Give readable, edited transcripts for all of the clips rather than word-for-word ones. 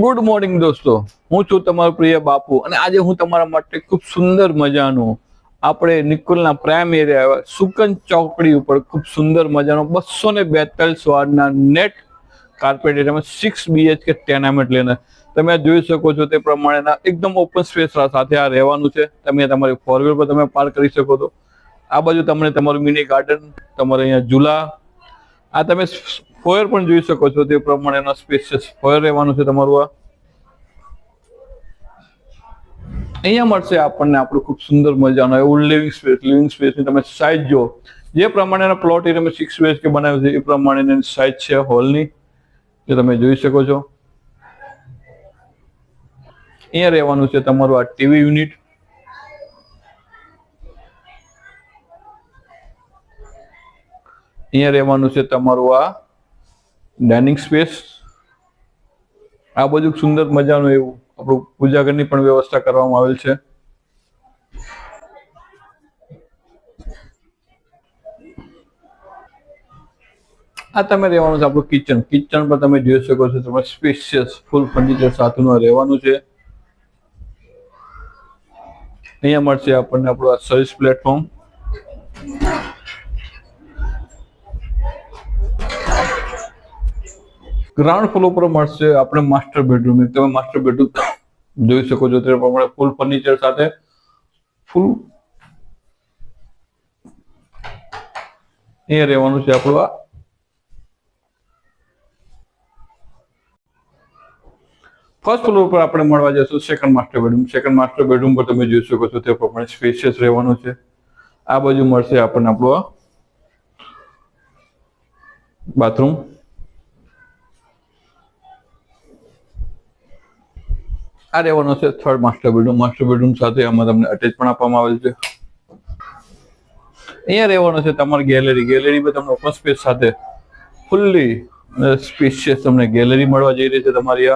Good morning દોસ્તો, હું છું તમારો પ્રિય બાપુ અને આજે હું તમારા માટે ખૂબ સુંદર મજાનું આપણે નિકોલના પ્રાઇમ એરિયા સુકન ચોકડી ઉપર ખૂબ સુંદર મજાનો 242 વારના નેટ કાર્પેટ એરિયામાં 6 BHK ટેનામેન્ટ લઈને તમે જોઈ શકો છો તે પ્રમાણેના એકદમ ઓપન સ્પેસ સાથે આ રહેવાનું છે. તમે તમારી ફોર વ્હીલર પર તમે પાર્ક કરી શકો છો. આ બાજુ તમને તમારું મિની ગાર્ડન, તમારે અહીંયા ઝૂલા, આ તમે ફોયર પણ જોઈ શકો છો તે પ્રમાણેના સ્પેશિયસ ફોયર રહેવાનું છે તમારું. અહીંયા મળશે આપણને આપણું ખૂબ સુંદર મજાનો એવું લિવિંગ સ્પેસની તમે સાઇઝ જો જે પ્રમાણેના પ્લોટ એરિયામાં 6 BHK બનાવ્યું છે એ પ્રમાણેની સાઇઝ છે હોલની, જે તમે જોઈ શકો છો. અહીંયા રહેવાનું છે તમારું આ ટીવી યુનિટ, અહીંયા રહેવાનું છે તમારું આ ડાઇનિંગ સ્પેસ. આ બધું સુંદર મજાનું એવું આપણું પૂજા ઘરની પણ વ્યવસ્થા કરવામાં આવેલ છે. આ તમે રહેવાનું છે આપણું કિચન. કિચન પર તમે જોઈ શકો છો તમારે સ્પેશિયસ ફૂલ ફર્નિચર સાથેનું રહેવાનું છે. અહીંયા મળશે આપણને આપણું આ સર્વિસ પ્લેટફોર્મ. ગ્રાઉન્ડ ફ્લોર પર મળશે આપણે માસ્ટર બેડરૂમ. તમે માસ્ટર બેડરૂમ જોઈ શકો છો તે પ્રમાણે ફૂલ ફર્નિચર સાથે ફૂલ અહીંયા રહેવાનું છે આપણું. આ ફર્સ્ટ ફ્લોર પર આપણે મળવા જઈશું second master bedroom. Second master bedroom પર તમે જોઈ શકો છો તે પ્રમાણે સ્પેશિયસ રહેવાનું છે. આ બાજુ મળશે આપણને આપણું બાથરૂમ. આ રહેવાનો છે third master bedroom. Master bedroom સાથે આમાં તમને અટેચ પણ આપવામાં આવેલ છે. અહીંયા રહેવાનો છે તમારી ગેલેરી. ગેલેરી પર તમને ઓપન સ્પેસ સાથે ફુલ્લી સ્પેશિયસ તમને ગેલેરી મળવા જઈ રહી છે તમારી.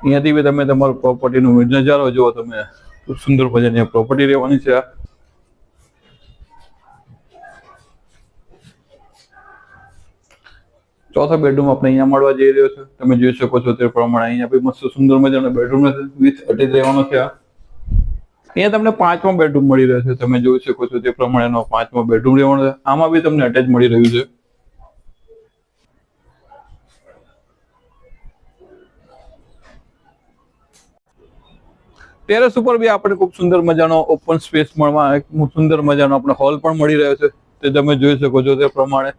અહીંયાથી બી તમે તમારું પ્રોપર્ટીનો નજારો જુઓ. તમે ખૂબ સુંદર મજાની પ્રોપર્ટી રહેવાની છે. ચોથો બેડરૂમ આપણે અહીંયા મળવા જઈ રહ્યો છે. તમે જોઈ શકો છો તે પ્રમાણે અહીંયા બી મસ્ત સુંદર મજાનો બેડરૂમ વિથ અટેચ રહેવાનો છે. અહીંયા તમને પાંચમો બેડરૂમ મળી રહ્યો છે. તમે જોઈ શકો છો તે પ્રમાણેનો પાંચમો બેડરૂમ રહેવાનો છે. આમાં બી તમને અટેચ મળી રહ્યું છે. ટેરેસ ઉપર બી આપણે ખૂબ સુંદર મજાનો ઓપન સ્પેસ મળવા, એક સુંદર મજાનો આપણે હોલ પણ મળી રહ્યો છે. તે તમે જોઈ શકો છો તે પ્રમાણે